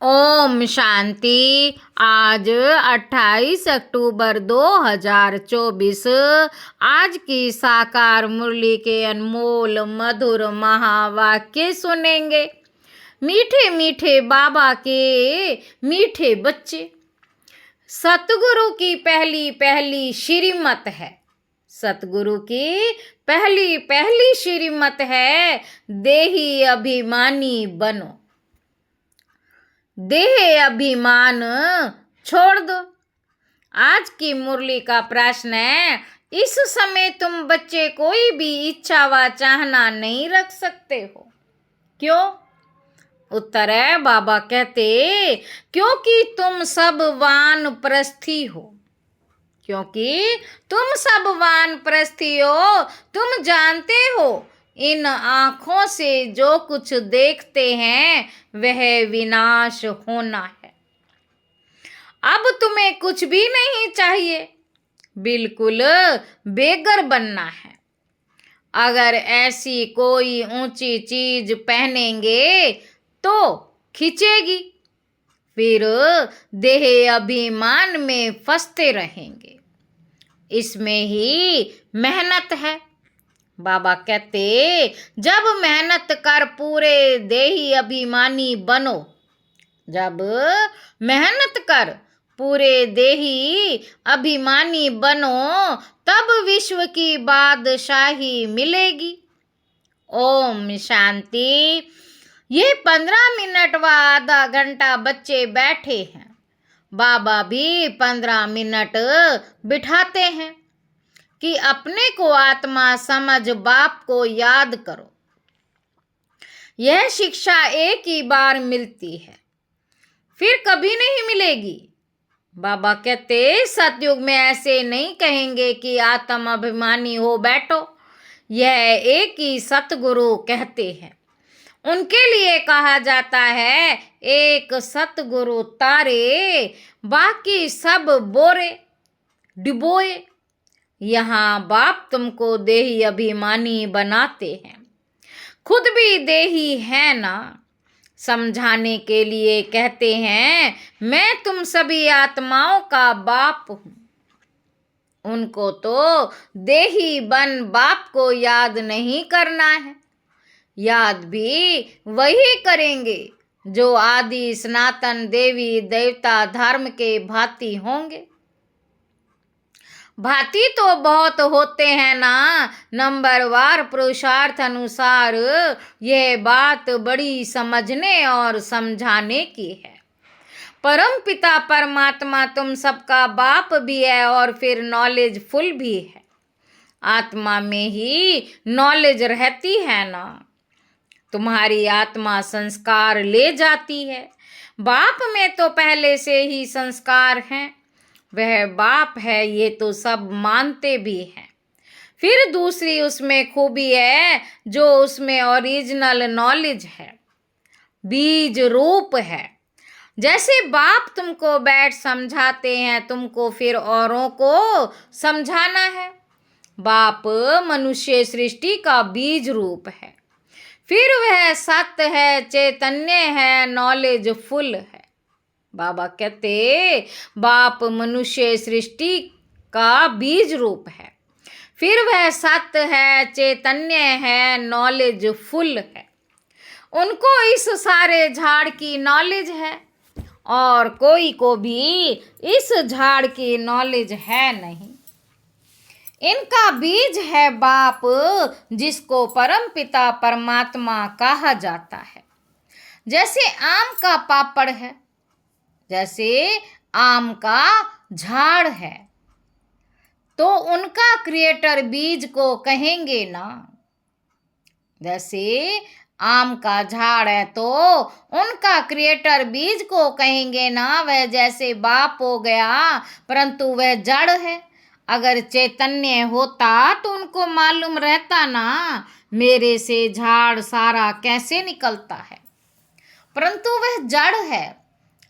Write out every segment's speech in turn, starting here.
ओम शांति। आज 28 अक्टूबर 2024 आज की साकार मुरली के अनमोल मधुर महावाक्य सुनेंगे। मीठे मीठे बाबा के मीठे बच्चे। सतगुरु की पहली पहली श्रीमत है। सतगुरु की पहली पहली श्रीमत है, देही अभिमानी बनो। देह अभिमान छोड़ दो। आज की मुरली का प्रश्न है, इस समय तुम बच्चे कोई भी इच्छा व चाहना नहीं रख सकते हो, क्यों? उत्तर है, बाबा कहते, क्योंकि तुम सब वानप्रस्थी हो। क्योंकि तुम सब वानप्रस्थी हो। तुम जानते हो, इन आँखों से जो कुछ देखते हैं वह विनाश होना है। अब तुम्हें कुछ भी नहीं चाहिए, बिल्कुल बेघर बनना है। अगर ऐसी कोई ऊंची चीज पहनेंगे तो खिंचेगी, फिर देह अभिमान में फंसते रहेंगे। इसमें ही मेहनत है। बाबा कहते, जब मेहनत कर पूरे देही अभिमानी बनो। जब मेहनत कर पूरे देही अभिमानी बनो, तब विश्व की बादशाही मिलेगी। ओम शांति। ये 15 मिनट व आधा घंटा बच्चे बैठे हैं। बाबा भी 15 मिनट बिठाते हैं कि अपने को आत्मा समझ बाप को याद करो। यह शिक्षा एक ही बार मिलती है, फिर कभी नहीं मिलेगी। बाबा कहते, सतयुग में ऐसे नहीं कहेंगे कि आत्म अभिमानी हो बैठो। यह एक ही सतगुरु कहते हैं। उनके लिए कहा जाता है, एक सतगुरु तारे, बाकी सब बोरे डिबोए। यहाँ बाप तुमको देही अभिमानी बनाते हैं, खुद भी देही है ना। समझाने के लिए कहते हैं, मैं तुम सभी आत्माओं का बाप हूँ। उनको तो देही बन बाप को याद नहीं करना है। याद भी वही करेंगे जो आदि सनातन देवी देवता धर्म के भांति होंगे। भांति तो बहुत होते हैं ना, नंबरवार पुरुषार्थ अनुसार। यह बात बड़ी समझने और समझाने की है। परम पिता परमात्मा तुम सबका बाप भी है और फिर नॉलेज फुल भी है। आत्मा में ही नॉलेज रहती है ना। तुम्हारी आत्मा संस्कार ले जाती है। बाप में तो पहले से ही संस्कार हैं। वह बाप है, ये तो सब मानते भी हैं। फिर दूसरी उसमें खूबी है, जो उसमें ओरिजिनल नॉलेज है, बीज रूप है। जैसे बाप तुमको बैठ समझाते हैं, तुमको फिर औरों को समझाना है। बाप मनुष्य सृष्टि का बीज रूप है। फिर वह सत्य है, चैतन्य है, नॉलेज फुल है। बाबा कहते, बाप मनुष्य सृष्टि का बीज रूप है। फिर वह सत्य है, चैतन्य है, नॉलेज फुल है। उनको इस सारे झाड़ की नॉलेज है और कोई को भी इस झाड़ की नॉलेज है नहीं। इनका बीज है बाप, जिसको परम पिता परमात्मा कहा जाता है। जैसे आम का पापड़ है, जैसे आम का झाड़ है, तो उनका क्रिएटर बीज को कहेंगे ना। जैसे आम का झाड़ है तो उनका क्रिएटर बीज को कहेंगे ना। वह जैसे बाप हो गया, परंतु वह जड़ है। अगर चैतन्य होता तो उनको मालूम रहता ना, मेरे से झाड़ सारा कैसे निकलता है। परंतु वह जड़ है,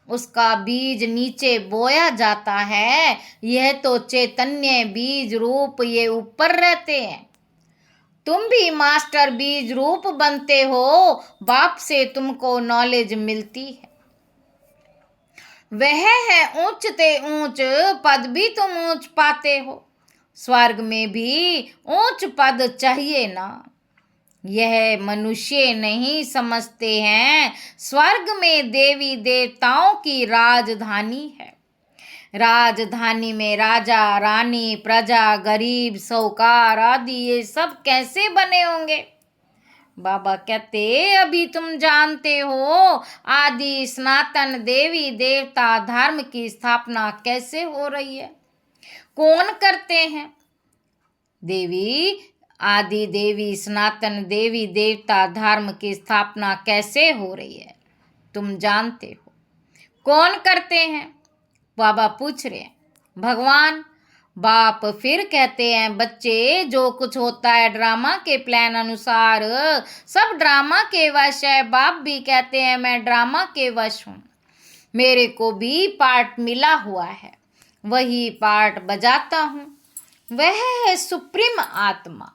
उसका बीज नीचे बोया जाता है। यह तो चैतन्य बीज रूप, ये ऊपर रहते हैं। तुम भी मास्टर बीज रूप बनते हो। बाप से तुमको नॉलेज मिलती है। वह है ऊंचते ऊंच पद भी तुम ऊंच पाते हो, स्वर्ग में भी ऊंच पद चाहिए ना। यह मनुष्य नहीं समझते हैं, स्वर्ग में देवी देवताओं की राजधानी है। राजधानी में राजा रानी प्रजा गरीब साहूकार आदि ये सब कैसे बने होंगे। बाबा कहते अभी तुम जानते हो आदि सनातन देवी देवता धर्म की स्थापना कैसे हो रही है, कौन करते हैं। देवी आदि देवी सनातन देवी देवता धर्म की स्थापना कैसे हो रही है, तुम जानते हो, कौन करते हैं। बाबा पूछ रहे हैं, भगवान। बाप फिर कहते हैं, बच्चे जो कुछ होता है ड्रामा के प्लान अनुसार सब ड्रामा के वश है। बाप भी कहते हैं मैं ड्रामा के वश हूँ, मेरे को भी पार्ट मिला हुआ है, वही पार्ट बजाता हूँ। वह है सुप्रीम आत्मा,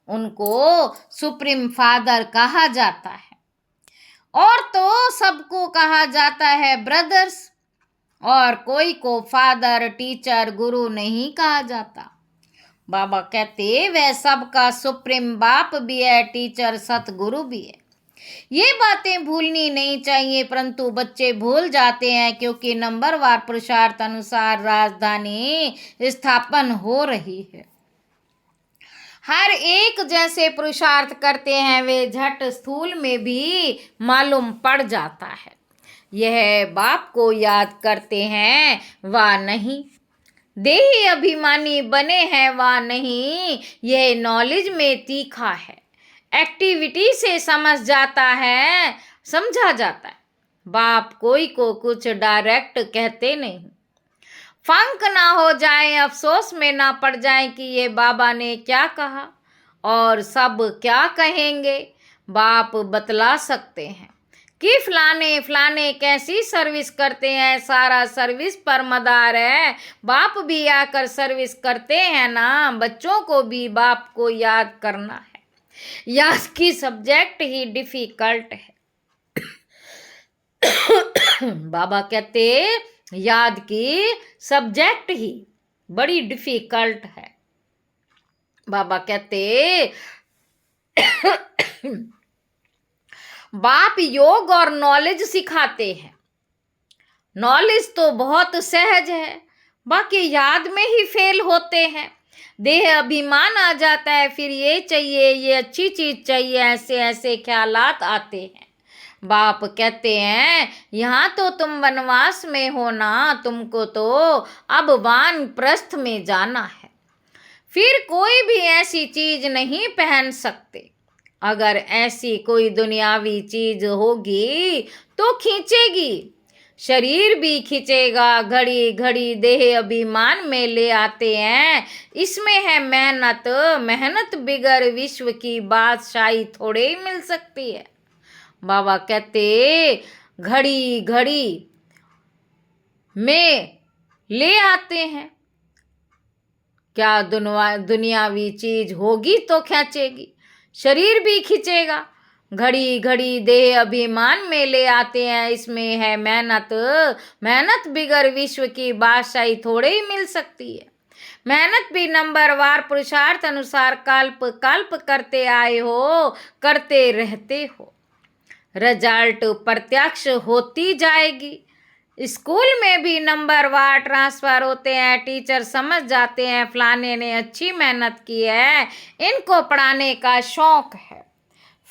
उनको सुप्रीम फादर कहा जाता है, और तो सबको कहा जाता है ब्रदर्स, और कोई को फादर टीचर गुरु नहीं कहा जाता। बाबा कहते वह सबका सुप्रीम बाप भी है, टीचर सतगुरु भी है। ये बातें भूलनी नहीं चाहिए, परंतु बच्चे भूल जाते हैं क्योंकि नंबरवार पुरुषार्थ अनुसार राजधानी स्थापन हो रही है। हर एक जैसे पुरुषार्थ करते हैं वे झट स्थूल में भी मालूम पड़ जाता है। यह बाप को याद करते हैं व नहीं, देही अभिमानी बने हैं व नहीं, यह नॉलेज में तीखा है, एक्टिविटी से समझ जाता है, समझा जाता है। बाप कोई को कुछ डायरेक्ट कहते नहीं, फंक ना हो जाए, अफसोस में ना पड़ जाए कि ये बाबा ने क्या कहा और सब क्या कहेंगे। बाप बतला सकते हैं कि फलाने फलाने कैसी सर्विस करते हैं, सारा सर्विस पर मदार है। बाप भी आकर सर्विस करते हैं ना, बच्चों को भी बाप को याद करना है। याद की सब्जेक्ट ही डिफिकल्ट है। बाबा कहते याद की सब्जेक्ट ही बड़ी डिफिकल्ट है। बाबा कहते बाप योग और नॉलेज सिखाते हैं। नॉलेज तो बहुत सहज है, बाकी याद में ही फेल होते हैं। देह अभिमान आ जाता है, फिर ये चाहिए, ये अच्छी चीज चाहिए, ऐसे ऐसे ख्यालात आते हैं। बाप कहते हैं यहाँ तो तुम वनवास में हो ना, तुमको तो अब वानप्रस्थ में जाना है, फिर कोई भी ऐसी चीज नहीं पहन सकते। अगर ऐसी कोई दुनियावी चीज होगी तो खींचेगी, शरीर भी खींचेगा, घड़ी घड़ी देह अभिमान में ले आते हैं। इसमें है मेहनत, मेहनत बिगर विश्व की बादशाही थोड़े ही मिल सकती है। बाबा कहते घड़ी घड़ी में ले आते हैं, क्या दुनियावी चीज होगी तो खींचेगी, शरीर भी खींचेगा, घड़ी घड़ी देह अभिमान में ले आते हैं। इसमें है मेहनत, मेहनत बिगर विश्व की बादशाही थोड़े ही मिल सकती है। मेहनत भी नंबरवार पुरुषार्थ अनुसार कल्प कल्प करते आए हो, करते रहते हो, रिजल्ट प्रत्यक्ष होती जाएगी। स्कूल में भी नंबरवार ट्रांसफ़र होते हैं, टीचर समझ जाते हैं फलाने ने अच्छी मेहनत की है, इनको पढ़ाने का शौक है,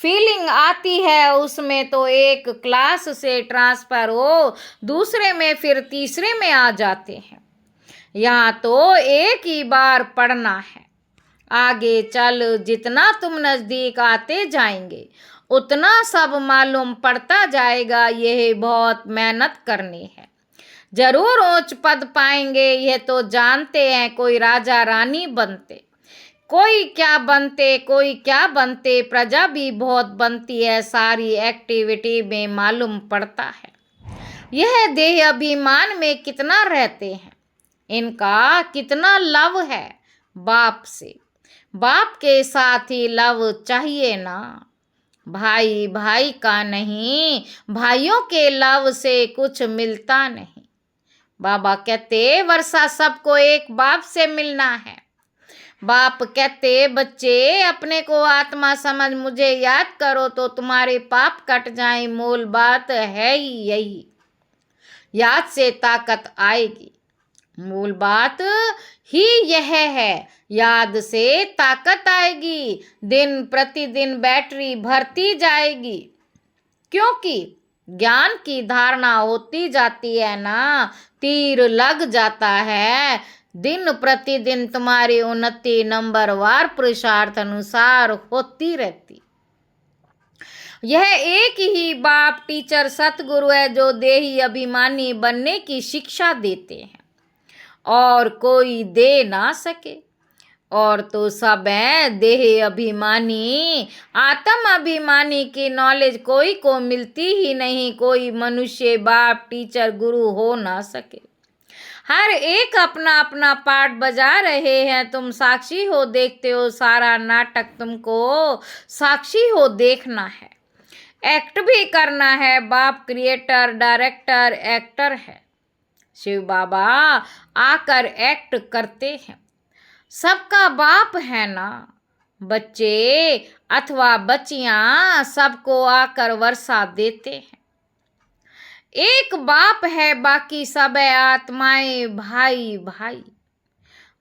फीलिंग आती है उसमें, तो एक क्लास से ट्रांसफ़र हो दूसरे में, फिर तीसरे में आ जाते हैं। यहाँ तो एक ही बार पढ़ना है, आगे चल जितना तुम नज़दीक आते जाएंगे उतना सब मालूम पड़ता जाएगा। यह बहुत मेहनत करनी है, जरूर ऊंच पद पाएंगे, यह तो जानते हैं। कोई राजा रानी बनते, कोई क्या बनते, कोई क्या बनते, प्रजा भी बहुत बनती है, सारी एक्टिविटी में मालूम पड़ता है। यह देह अभिमान में कितना रहते हैं, इनका कितना लव है बाप से, बाप के साथ ही लव चाहिए ना। भाई भाई का नहीं, भाइयों के लव से कुछ मिलता नहीं। बाबा कहते वर्षा सबको एक बाप से मिलना है। बाप कहते बच्चे अपने को आत्मा समझ मुझे याद करो तो तुम्हारे पाप कट जाए, मूल बात है ही यही। याद से ताकत आएगी, मूल बात ही यह है, याद से ताकत आएगी। दिन प्रतिदिन बैटरी भरती जाएगी, क्योंकि ज्ञान की धारणा होती जाती है ना, तीर लग जाता है। दिन प्रतिदिन तुम्हारी उन्नति नंबरवार पुरुषार्थ अनुसार होती रहती। यह एक ही बाप टीचर सतगुरु है जो देही अभिमानी बनने की शिक्षा देते हैं और कोई दे ना सके। और तो सब है देह अभिमानी, आत्म अभिमानी की नॉलेज कोई को मिलती ही नहीं। कोई मनुष्य बाप टीचर गुरु हो ना सके। हर एक अपना अपना पार्ट बजा रहे हैं, तुम साक्षी हो, देखते हो सारा नाटक, तुमको साक्षी हो देखना है, एक्ट भी करना है। बाप क्रिएटर डायरेक्टर एक्टर है, शिव बाबा आकर एक्ट करते हैं। सबका बाप है ना, बच्चे अथवा बच्चियां सबको आकर वर्षा देते हैं। एक बाप है, बाकी सब है आत्माएं भाई भाई।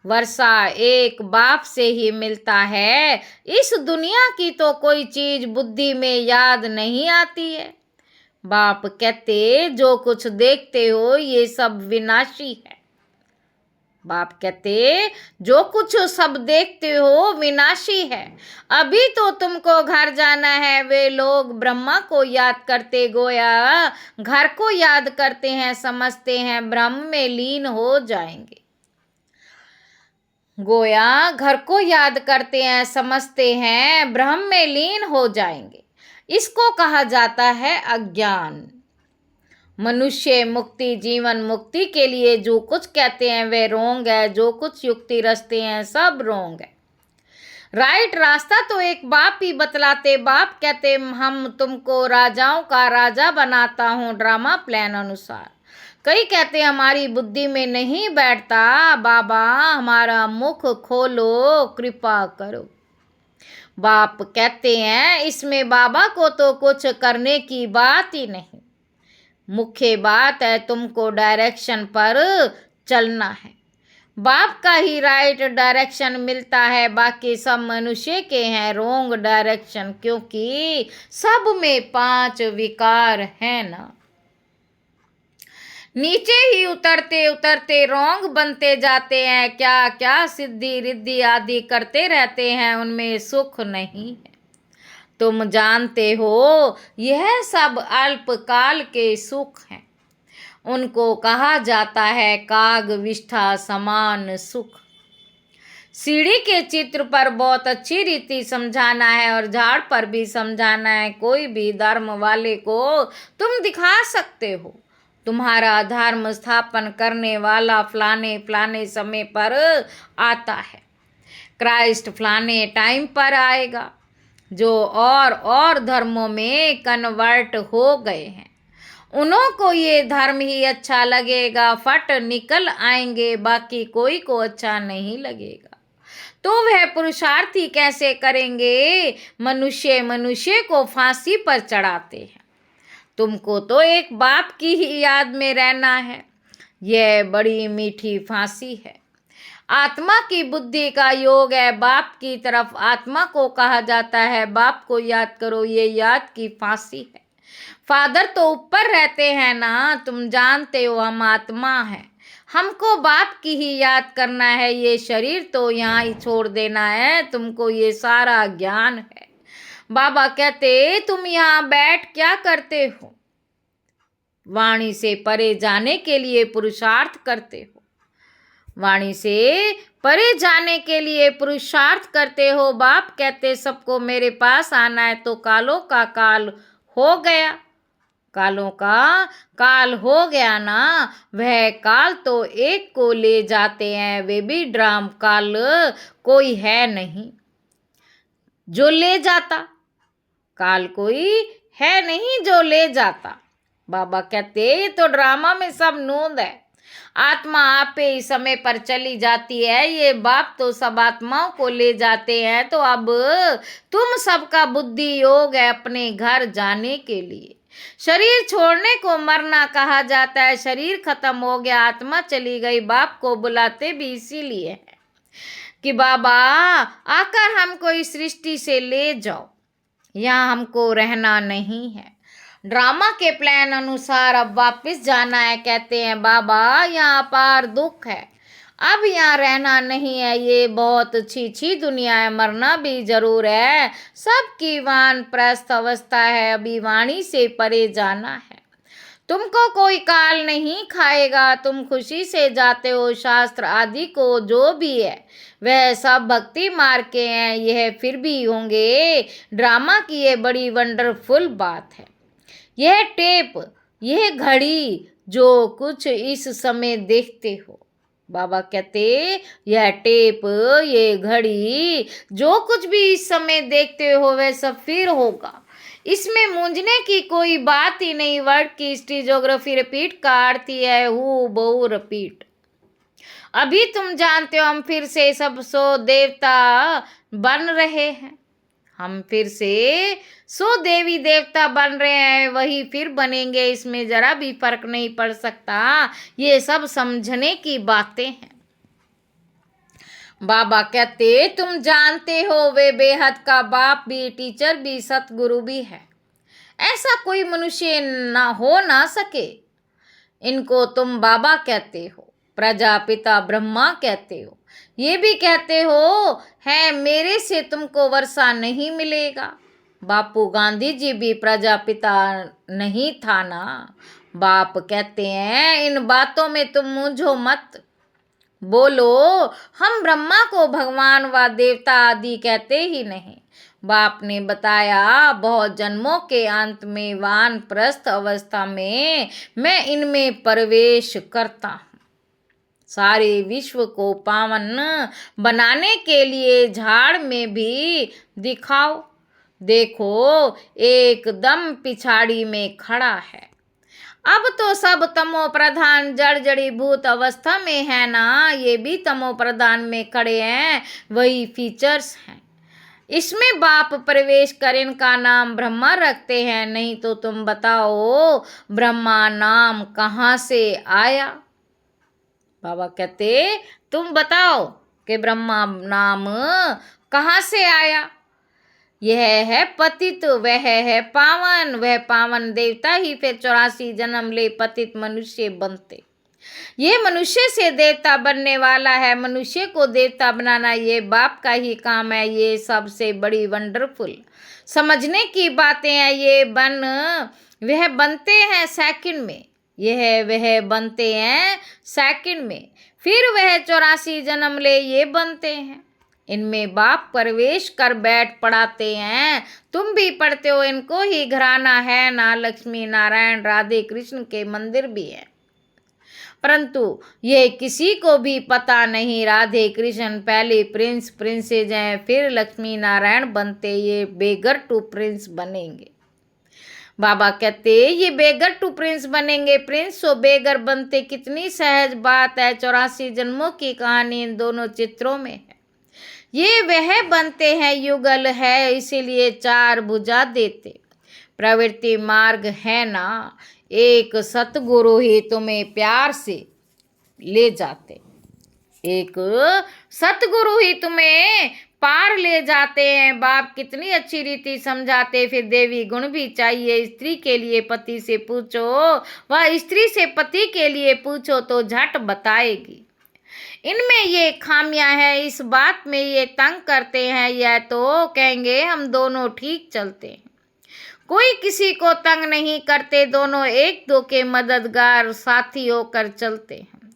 वर्षा एक बाप से ही मिलता है। इस दुनिया की तो कोई चीज बुद्धि में याद नहीं आती है। बाप कहते जो कुछ देखते हो ये सब विनाशी है। बाप कहते जो कुछ सब देखते हो विनाशी है। अभी तो तुमको घर जाना है। वे लोग ब्रह्मा को याद करते गोया घर को याद करते हैं, समझते हैं ब्रह्म में लीन हो जाएंगे। गोया घर को याद करते हैं, समझते हैं ब्रह्म में लीन हो जाएंगे। इसको कहा जाता है अज्ञान। मनुष्य मुक्ति जीवन मुक्ति के लिए जो कुछ कहते हैं वे रोंग है, जो कुछ युक्ति रचते हैं सब रोंग है। राइट रास्ता तो एक बाप ही बतलाते। बाप कहते हम तुमको राजाओं का राजा बनाता हूँ ड्रामा प्लान अनुसार। कई कहते हमारी बुद्धि में नहीं बैठता। बाबा हमारा मुख खोलो कृपा करो। बाप कहते हैं इसमें बाबा को तो कुछ करने की बात ही नहीं। मुख्य बात है तुमको डायरेक्शन पर चलना है। बाप का ही राइट डायरेक्शन मिलता है, बाकी सब मनुष्य के हैं रोंग डायरेक्शन, क्योंकि सब में 5 विकार हैं ना। नीचे ही उतरते उतरते रोंग बनते जाते हैं। क्या क्या सिद्धि रिद्धि आदि करते रहते हैं, उनमें सुख नहीं है। तुम जानते हो यह सब अल्पकाल के सुख हैं। उनको कहा जाता है काग विष्ठा समान सुख। सीढ़ी के चित्र पर बहुत अच्छी रीति समझाना है और झाड़ पर भी समझाना है। कोई भी धर्म वाले को तुम दिखा सकते हो तुम्हारा धर्म स्थापन करने वाला फलाने फलाने समय पर आता है। क्राइस्ट फलाने टाइम पर आएगा। जो और धर्मों में कन्वर्ट हो गए हैं उन्हों को ये धर्म ही अच्छा लगेगा, फट निकल आएंगे, बाकी कोई को अच्छा नहीं लगेगा। तो वह पुरुषार्थी कैसे करेंगे? मनुष्य को फांसी पर चढ़ाते हैं। तुमको तो एक बाप की ही याद में रहना है। यह बड़ी मीठी फांसी है। आत्मा की बुद्धि का योग है। बाप की तरफ आत्मा को कहा जाता है। बाप को याद करो, ये याद की फांसी है। फादर तो ऊपर रहते हैं ना, तुम जानते हो हम आत्मा हैं। हमको बाप की ही याद करना है। ये शरीर तो यहाँ ही छोड़ देना है। तुमको ये सारा ज्ञान है। बाबा कहते तुम यहाँ बैठ क्या करते हो? वाणी से परे जाने के लिए पुरुषार्थ करते हो। वाणी से परे जाने के लिए पुरुषार्थ करते हो। बाप कहते सबको मेरे पास आना है। तो कालों का काल हो गया। कालों का काल हो गया ना। वह काल तो एक को ले जाते हैं। वे भी ड्राम काल कोई है नहीं जो ले जाता। काल कोई है नहीं जो ले जाता। बाबा कहते ये तो ड्रामा में सब नूंद है। आत्मा आपे ही समय पर चली जाती है, ये बाप तो सब आत्माओं को ले जाते हैं। तो अब तुम सबका बुद्धि योग है अपने घर जाने के लिए। शरीर छोड़ने को मरना कहा जाता है। शरीर खत्म हो गया, आत्मा चली गई। बाप को बुलाते भी इसीलिए है कि बाबा आकर हमको इस सृष्टि से ले जाओ, यहाँ हमको रहना नहीं है। ड्रामा के प्लान अनुसार अब वापस जाना है। कहते हैं बाबा यहाँ अपार दुख है, अब यहाँ रहना नहीं है, ये बहुत अच्छी दुनिया है, मरना भी जरूर है। सबकी वानप्रस्थ अवस्था है, अभी वाणी से परे जाना है। तुमको कोई काल नहीं खाएगा, तुम खुशी से जाते हो। शास्त्र आदि को जो भी है वह सब भक्ति मार्ग के हैं, यह फिर भी होंगे। ड्रामा की ये बड़ी वंडरफुल बात है। यह टेप, यह घड़ी जो कुछ इस समय देखते हो, बाबा कहते यह टेप, ये घड़ी, जो कुछ भी इस समय देखते हो वह सब फिर होगा। इसमें मूंझने की कोई बात ही नहीं। वर्ड की हिस्ट्री ज्योग्राफी रिपीट का अर्थ ही है हु बहु रिपीट। अभी तुम जानते हो हम फिर से सब सो देवता बन रहे हैं। हम फिर से सो देवी देवता बन रहे हैं, वही फिर बनेंगे, इसमें जरा भी फर्क नहीं पड़ सकता। ये सब समझने की बातें हैं। बाबा कहते तुम जानते हो वे बेहद का बाप भी, टीचर भी, सतगुरु भी है। ऐसा कोई मनुष्य ना सके। इनको तुम बाबा कहते हो, प्रजापिता ब्रह्मा कहते हो, ये भी कहते हो है मेरे से तुमको वर्षा नहीं मिलेगा। बापू गांधी जी भी प्रजापिता नहीं था ना। बाप कहते हैं इन बातों में तुम मूंझो मत। बोलो हम ब्रह्मा को भगवान व देवता आदि कहते ही नहीं। बाप ने बताया बहुत जन्मों के अंत में वानप्रस्थ अवस्था में मैं इनमें प्रवेश करता हूँ। सारे विश्व को पावन बनाने के लिए झाड़ में भी दिखाओ। देखो एकदम पिछाड़ी में खड़ा है। अब तो सब तमो प्रधान जड़ जड़ी भूत अवस्था में है ना, ये भी तमो प्रधान में खड़े हैं, वही फीचर्स हैं। इसमें बाप प्रवेश कर इनका नाम ब्रह्मा रखते हैं। नहीं तो तुम बताओ ब्रह्मा नाम कहाँ से आया। बाबा कहते तुम बताओ कि ब्रह्मा नाम कहाँ से आया। यह है पतित, वह है पावन, वह पावन देवता ही फिर 84 जन्म ले पतित मनुष्य बनते। ये मनुष्य से देवता बनने वाला है। मनुष्य को देवता बनाना ये बाप का ही काम है। ये सबसे बड़ी वंडरफुल समझने की बातें हैं। ये वह बनते हैं सेकंड में, यह वह बनते हैं सेकंड में, फिर वह 84 जन्म ले ये बनते हैं। इनमें बाप प्रवेश कर बैठ पढ़ाते हैं। तुम भी पढ़ते हो, इनको ही घराना है ना। लक्ष्मी नारायण राधे कृष्ण के मंदिर भी है, परंतु ये किसी को भी पता नहीं। राधे कृष्ण पहले प्रिंस प्रिंसेज हैं, फिर लक्ष्मी नारायण बनते, ये बेगर टू प्रिंस बनेंगे। बाबा कहते ये बेगर टू प्रिंस बनेंगे, प्रिंस तो बेगर बनते। कितनी सहज बात है। 84 जन्मों की कहानी इन दोनों चित्रों में है। ये वह बनते हैं, युगल है इसीलिए 4 भुजा देते। प्रवृत्ति मार्ग है ना, एक सतगुरु ही तुम्हें प्यार से ले जाते। एक सतगुरु ही तुम्हें पार ले जाते हैं। बाप कितनी अच्छी रीति समझाते। फिर देवी गुण भी चाहिए। स्त्री के लिए पति से पूछो, वह स्त्री से पति के लिए पूछो तो झट बताएगी। इनमें ये खामियां हैं, इस बात में ये तंग करते हैं। यह तो कहेंगे हम दोनों ठीक चलते हैं, कोई किसी को तंग नहीं करते, दोनों एक दो के मददगार साथी होकर चलते हैं।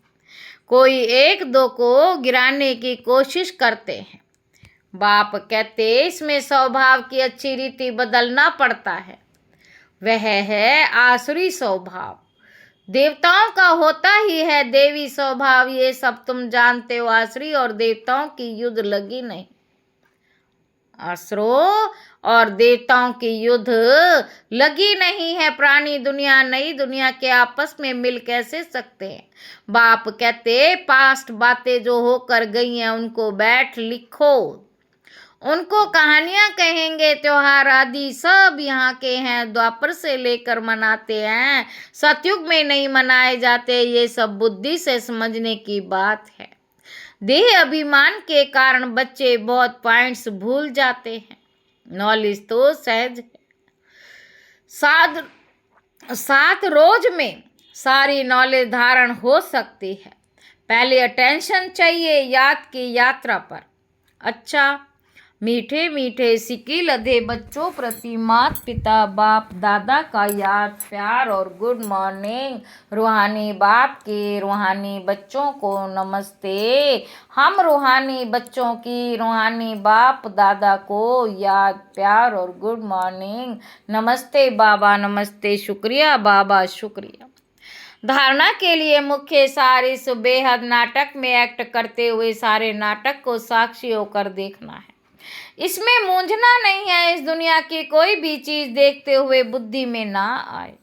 कोई एक दो को गिराने की कोशिश करते हैं। बाप कहते इसमें स्वभाव की अच्छी रीति बदलना पड़ता है। वह है आसुरी स्वभाव, देवताओं का होता ही है देवी स्वभाव। ये सब तुम जानते हो। आसुरी और देवताओं की युद्ध लगी नहीं। असुरों और देवताओं की युद्ध लगी नहीं है। प्राणी दुनिया नई दुनिया के आपस में मिल कैसे सकते हैं। बाप कहते पास्ट बातें जो होकर गई हैं उनको बैठ लिखो। उनको कहानियां कहेंगे, त्योहार आदि सब यहाँ के हैं, द्वापर से लेकर मनाते हैं, सतयुग में नहीं मनाए जाते। ये सब बुद्धि से समझने की बात है। देह अभिमान के कारण बच्चे बहुत पॉइंट्स भूल जाते हैं। नॉलेज तो सहज है। सात रोज में सारी नॉलेज धारण हो सकती है। पहले अटेंशन चाहिए याद की यात्रा पर। अच्छा, मीठे मीठे सिक्के लदे बच्चों प्रति माता पिता बाप दादा का याद प्यार और गुड मॉर्निंग। रूहानी बाप के रूहानी बच्चों को नमस्ते। हम रूहानी बच्चों की रूहानी बाप दादा को याद प्यार और गुड मॉर्निंग। नमस्ते बाबा, नमस्ते, शुक्रिया बाबा, शुक्रिया। धारणा के लिए मुख्य सार इस बेहद नाटक में एक्ट करते हुए सारे नाटक को साक्षी होकर देखना है। इसमें मूंझना नहीं है। इस दुनिया की कोई भी चीज देखते हुए बुद्धि में ना आए।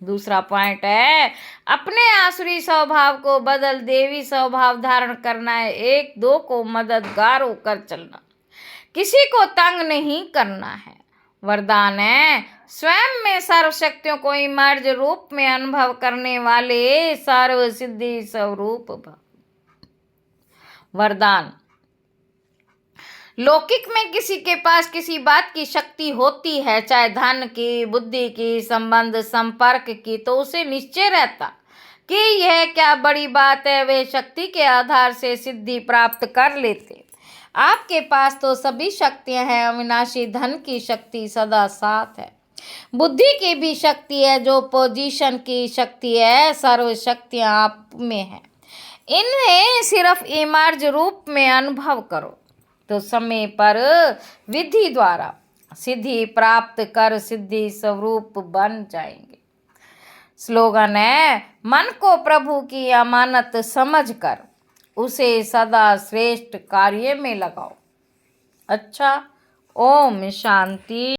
दूसरा पॉइंट है अपने आसुरी स्वभाव को बदल देवी स्वभाव धारण करना है। एक दो को मददगार होकर चलना, किसी को तंग नहीं करना है। वरदान है स्वयं में सर्व शक्तियों को इमर्ज रूप में अनुभव करने वाले सर्व सिद्धि स्वरूप भव। वरदान लौकिक में किसी के पास किसी बात की शक्ति होती है, चाहे धन की, बुद्धि की, संबंध संपर्क की, तो उसे निश्चय रहता कि यह क्या बड़ी बात है। वे शक्ति के आधार से सिद्धि प्राप्त कर लेते। आपके पास तो सभी शक्तियां हैं। अविनाशी धन की शक्ति सदा साथ है। बुद्धि की भी शक्ति है जो पोजीशन की शक्ति है। सर्व शक्तियां आप में है। इन्हें सिर्फ इमर्ज रूप में अनुभव करो तो समय पर विधि द्वारा सिद्धि प्राप्त कर सिद्धि स्वरूप बन जाएंगे। स्लोगन है मन को प्रभु की अमानत समझकर उसे सदा श्रेष्ठ कार्य में लगाओ। अच्छा, ओम शांति।